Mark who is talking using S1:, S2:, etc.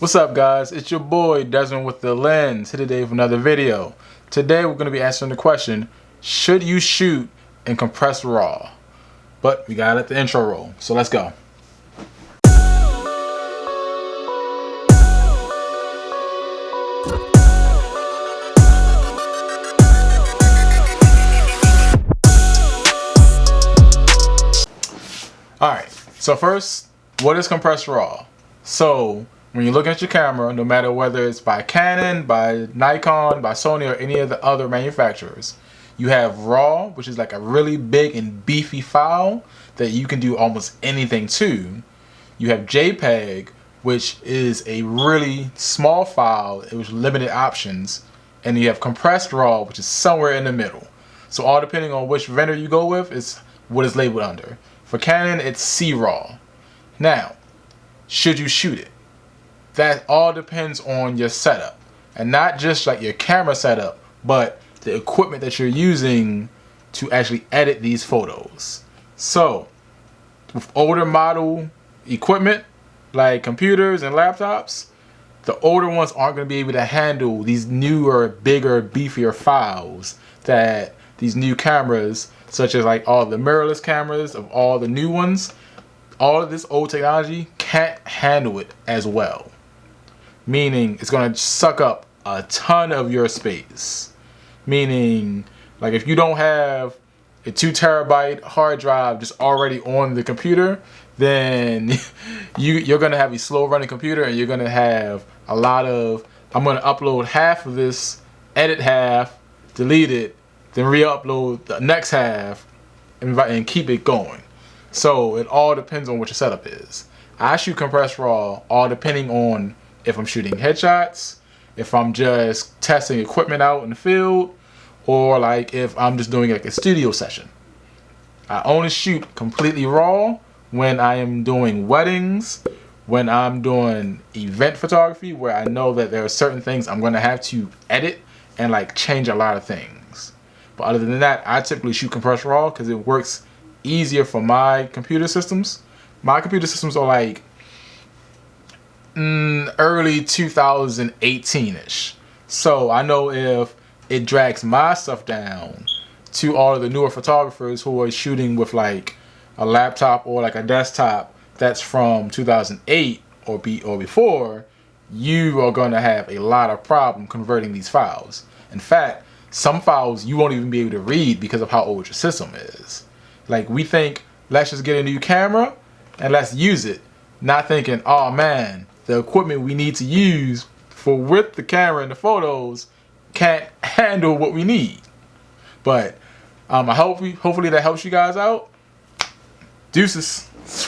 S1: What's up, guys? It's your boy Desmond with the Lens here today for another video. Today we're going to be answering the question, should you shoot in compressed RAW? But we gotta let the intro roll, so let's go. Alright, so first, what is compressed RAW? So when you look at your camera, no matter whether it's by Canon, by Nikon, by Sony, or any of the other manufacturers, you have RAW, which is like a really big and beefy file that you can do almost anything to. You have JPEG, which is a really small file with limited options. And you have compressed RAW, which is somewhere in the middle. So all depending on which vendor you go with is what is labeled under. For Canon, it's CRAW. Now, should you shoot it? That all depends on your setup, and not just like your camera setup, but the equipment that you're using to actually edit these photos. So with older model equipment like computers and laptops, the older ones aren't going to be able to handle these newer, bigger, beefier files that these new cameras, such as like all the mirrorless cameras of all the new ones, all of this old technology can't handle it as well. Meaning it's going to suck up a ton of your space. Meaning, like if you don't have a 2 terabyte hard drive just already on the computer, then you're going to have a slow running computer, and you're going to have a lot of, I'm going to upload half of this, edit half, delete it, then re-upload the next half, and keep it going. So it all depends on what your setup is. I shoot compressed RAW all depending on if I'm shooting headshots, if I'm just testing equipment out in the field, or like if I'm just doing like a studio session. I only shoot completely RAW when I am doing weddings, when I'm doing event photography, where I know that there are certain things I'm going to have to edit and like change a lot of things. But other than that, I typically shoot compressed RAW because it works easier for my computer systems. My computer systems are like early 2018-ish. So I know if it drags my stuff down to all of the newer photographers who are shooting with like a laptop or like a desktop that's from 2008 or before, you are going to have a lot of problem converting these files. In fact, some files you won't even be able to read because of how old your system is. Like we think, let's just get a new camera and let's use it. Not thinking, oh man, the equipment we need to use for with the camera and the photos can't handle what we need. But hopefully that helps you guys out. Deuces.